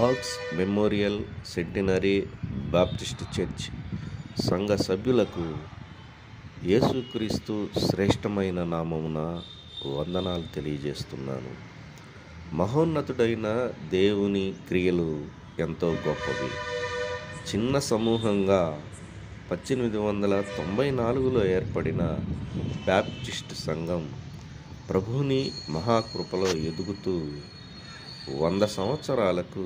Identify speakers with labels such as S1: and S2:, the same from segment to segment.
S1: Box memorial centenary Baptist church సంఘ సభ్యులకు యేసుక్రీస్తు శ్రేష్టమైన నామమున వందనాలు తెలియజేస్తున్నాను. మహోన్నతుడైన దేవుని క్రియలు ఎంతో గొప్పవి. చిన్న సమూహంగా 1894లో ఏర్పడిన బాప్టిస్ట్ సంఘం ప్రభువుని మహాకృపలో ఎదుగుతూ 100 సంవత్సరాలకు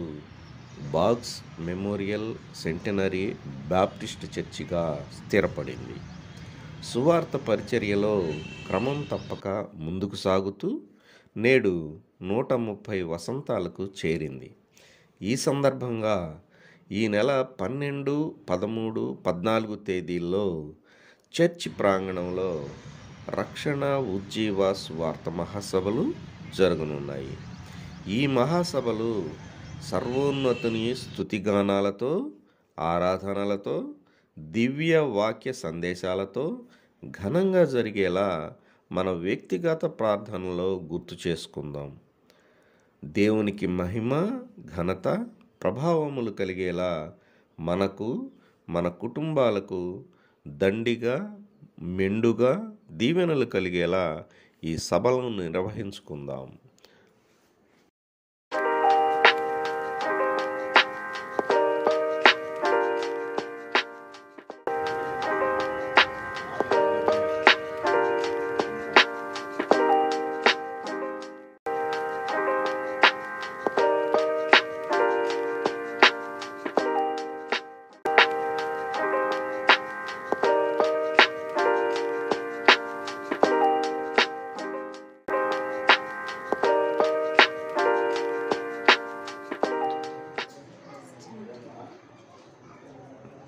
S1: బాక్స్ మెమోరియల్ సెంటినరీ బాప్టిస్ట్ చర్చిగా స్థిరపడింది. సువార్త పరిచర్యలో క్రమం తప్పక ముందుకు సాగుతూ నేడు 130 వసంతాలకు చేరింది. ఈ సందర్భంగా ఈ నెల 12, 13, 14 తేదీల్లో చర్చి ప్రాంగణంలో రక్షణ ఉజ్జీవ సువార్త మహాసభలు జరగనున్నాయి. ఈ మహాసభలు సర్వోన్నతుని స్తుతిగానాలతో, ఆరాధనలతో, దివ్య వాక్య సందేశాలతో ఘనంగా జరిగేలా మన వ్యక్తిగత ప్రార్థనలో గుర్తు చేసుకుందాం. దేవునికి మహిమ, ఘనత, ప్రభావములు కలిగేలా మనకు, మన కుటుంబాలకు దండిగా, మెండుగా దీవెనలు కలిగేలా ఈ సభలను నిర్వహించుకుందాం.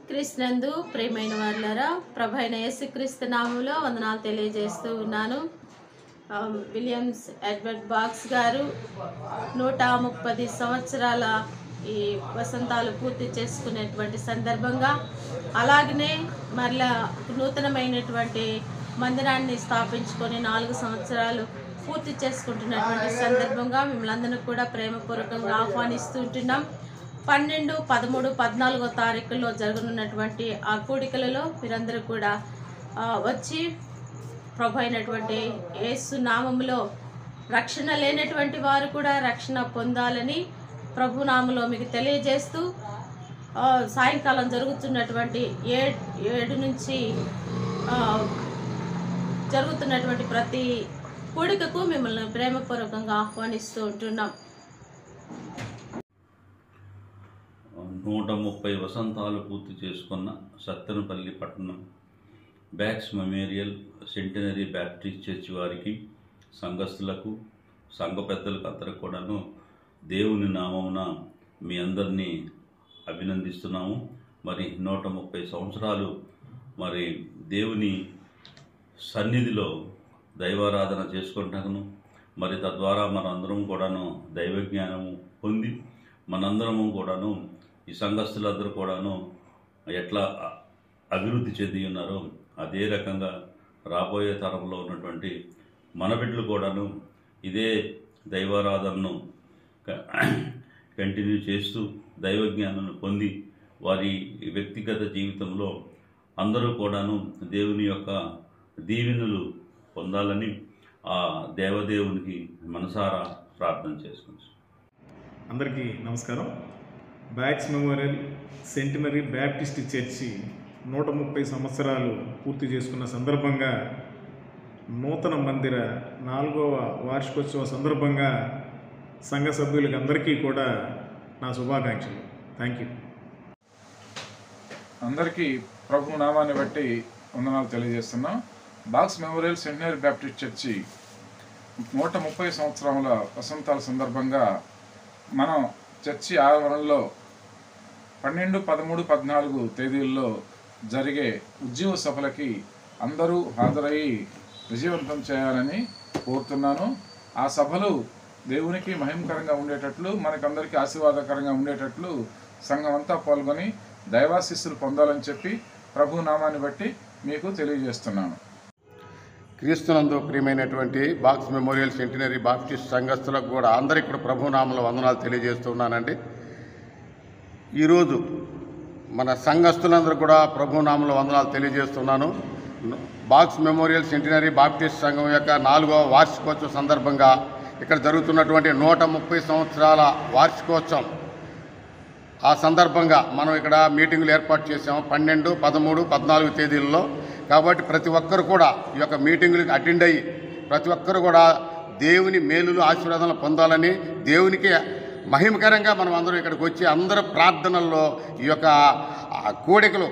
S2: క్రీస్తునందు ప్రియమైన వారులారా, ప్రభు అయిన యేసుక్రీస్తు నామములో వందనాలు తెలియజేస్తూ ఉన్నాను. విలియమ్స్ ఎడ్వర్డ్ బాక్స్ గారు 130 సంవత్సరాల ఈ వసంతాలు పూర్తి చేసుకునేటువంటి సందర్భంగా, అలాగనే మరలా నూతనమైనటువంటి మందిరాన్ని స్థాపించుకొని 4 సంవత్సరాలు పూర్తి చేసుకుంటున్నటువంటి సందర్భంగా మిమ్మల్ని అందరినీ కూడా ప్రేమపూర్వకంగా ఆహ్వానిస్తూ ఉంటున్నాం. 12, 13, 14 తారీఖుల్లో జరగనున్నటువంటి ఆ కూడికలలో మీరందరూ కూడా వచ్చి ప్రభు అయినటువంటి యేసు నామములో రక్షణ లేనటువంటి వారు కూడా రక్షణ పొందాలని ప్రభు నామములో మీకు తెలియజేస్తూ సాయంకాలం జరుగుతున్నటువంటి 7 నుంచి జరుగుతున్నటువంటి ప్రతి కూడికకు మిమ్మల్ని ప్రేమపూర్వకంగా ఆహ్వానిస్తూ ఉంటున్నాం.
S3: 130 వసంతాలు పూర్తి చేసుకున్న సత్తెనపల్లి పట్టణం box memorial centenary Baptist church వారికి, సంఘస్థులకు, సంఘ పెద్దలకు అందరికి కూడాను దేవుని నామమున మీ అందరినీ అభినందిస్తున్నాము. మరి 130 సంవత్సరాలు మరి దేవుని సన్నిధిలో దైవారాధన చేసుకుంటాను. మరి తద్వారా మనందరం కూడాను దైవ జ్ఞానము పొంది మనందరము కూడాను ఈ సంఘస్థులందరూ కూడాను ఎట్లా అభివృద్ధి చెంది ఉన్నారో అదే రకంగా రాబోయే తరంలో ఉన్నటువంటి మన బిడ్డలు కూడాను ఇదే దైవారాధనను కంటిన్యూ చేస్తూ దైవ జ్ఞానాన్ని పొంది వారి వ్యక్తిగత జీవితంలో అందరూ కూడాను దేవుని యొక్క దీవెనలు పొందాలని ఆ దేవదేవునికి మనసారా ప్రార్థన చేసుకుంటాం.
S4: అందరికీ నమస్కారం. Box memorial centenary Baptist church 130 సంవత్సరాలు పూర్తి చేసుకున్న సందర్భంగా నూతన మందిర 4వ వార్షికోత్సవ సందర్భంగా సంఘ సభ్యులకి అందరికీ కూడా నా శుభాకాంక్షలు. Thank you.
S5: అందరికీ ప్రభు నామాన్ని బట్టి వందనాలు తెలియజేస్తున్నాం. Box memorial centenary Baptist church 130 సంవత్సరాల వసంతాల సందర్భంగా మనం చర్చి ఆవరణలో 12, 13, 14 తేదీల్లో జరిగే ఉజ్జీవ సభలకి అందరూ హాజరయ్యి విజయవంతం చేయాలని కోరుతున్నాను. ఆ సభలు దేవునికి మహిమకరంగా ఉండేటట్లు, మనకందరికీ ఆశీర్వాదకరంగా ఉండేటట్లు సంఘం అంతా పాల్గొని దైవాశీస్సులు పొందాలని చెప్పి ప్రభు నామాన్ని బట్టి మీకు తెలియజేస్తున్నాను.
S6: క్రీస్తునందు ప్రియమైనటువంటి బాక్స్ మెమోరియల్ సెంటినరీ బాప్టిస్ట్ సంఘస్థులకు కూడా అందరికీ కూడా ప్రభునామంలో వందనాలు తెలియజేస్తున్నానండి. ఈరోజు మన సంఘస్థులందరూ కూడా ప్రభునామంలో వందనాలు తెలియజేస్తున్నాను. బాక్స్ మెమోరియల్ సెంటినరీ బాప్టిస్ట్ సంఘం యొక్క 4వ వార్షికోత్సవం సందర్భంగా ఇక్కడ జరుగుతున్నటువంటి 130 సంవత్సరాల వార్షికోత్సవం ఆ సందర్భంగా మనం ఇక్కడ మీటింగులు ఏర్పాటు చేసాము 12, 13, 14 తేదీల్లో. కాబట్టి ప్రతి ఒక్కరు కూడా ఈ యొక్క మీటింగులకు అటెండ్ అయ్యి ప్రతి ఒక్కరు కూడా దేవుని మేలులు ఆశీర్వాదాలు పొందాలని, దేవునికి మహిమకరంగా మనం అందరం ఇక్కడికి వచ్చి అందరూ ప్రార్థనల్లో ఈ యొక్క కోడికలు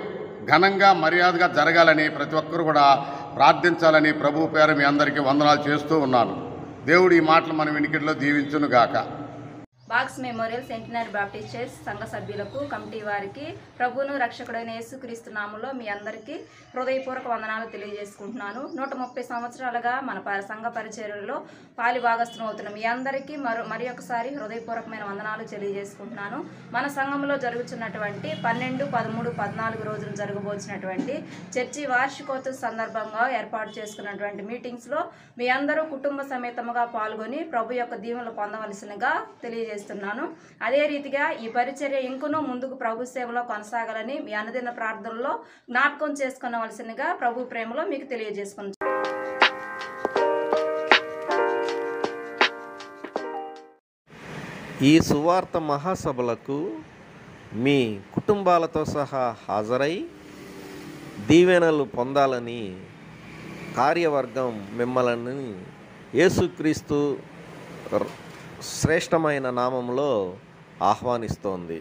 S6: ఘనంగా మర్యాదగా జరగాలని ప్రతి ఒక్కరు కూడా ప్రార్థించాలని ప్రభు పేర మీ అందరికీ వందనాలు చేస్తూ ఉన్నాను. దేవుడు ఈ మాటలు మన వినికిడిలో దీవించును గాక.
S7: Box memorial centenary Baptist church సంఘ సభ్యులకు, కమిటీ వారికి ప్రభువును రక్షకుడైన యేసుక్రీస్తు నామములో మీ అందరికీ హృదయపూర్వక వందనాలు తెలియజేసుకుంటున్నాను. 130 సంవత్సరాలుగా మన సంఘ పరిచర్యలో పాలిభాగస్థులం అవుతున్న మీ అందరికీ మరి ఒకసారి హృదయపూర్వకమైన వందనాలు తెలియజేసుకుంటున్నాను. మన సంఘంలో జరుగుతున్నటువంటి 12, 13, 14 రోజులు జరగబోచినటువంటి చర్చి వార్షికోత్సవ సందర్భంగా ఏర్పాటు చేసుకున్నటువంటి మీటింగ్స్లో మీ అందరూ కుటుంబ సమేతముగా పాల్గొని ప్రభు యొక్క దీవెనలు పొందవలసినగా తెలియజేస్తున్నాను. అదే రీతిగా ఈ పరిచర్య ఇంకనూ ముందుకు ప్రభు సేవలో కొనసాగాలని మీ అనుదిన ప్రార్థనలో జ్ఞాపకం చేసుకునవలసినగా ప్రభు ప్రేమలో మీకు తెలియజేసుకుంటున్నాను.
S1: ఈ సువార్త మహాసభలకు మీ కుటుంబాలతో సహా హాజరై దీవెనలు పొందాలని కార్యవర్గం మిమ్మల్ని యేసుక్రీస్తు శ్రేష్టమైన నామంలో ఆహ్వానిస్తోంది.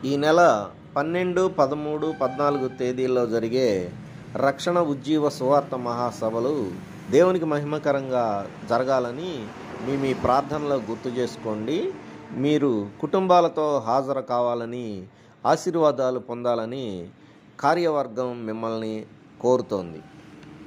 S1: ఈ నెల 12, 13, 14 తేదీల్లో జరిగే రక్షణ ఉజ్జీవ సువార్త మహాసభలు దేవునికి మహిమకరంగా జరగాలని మీ ప్రార్థనలో గుర్తు చేసుకోండి. మీరు కుటుంబాలతో హాజరు కావాలని, ఆశీర్వాదాలు పొందాలని కార్యవర్గం మిమ్మల్ని కోరుతోంది.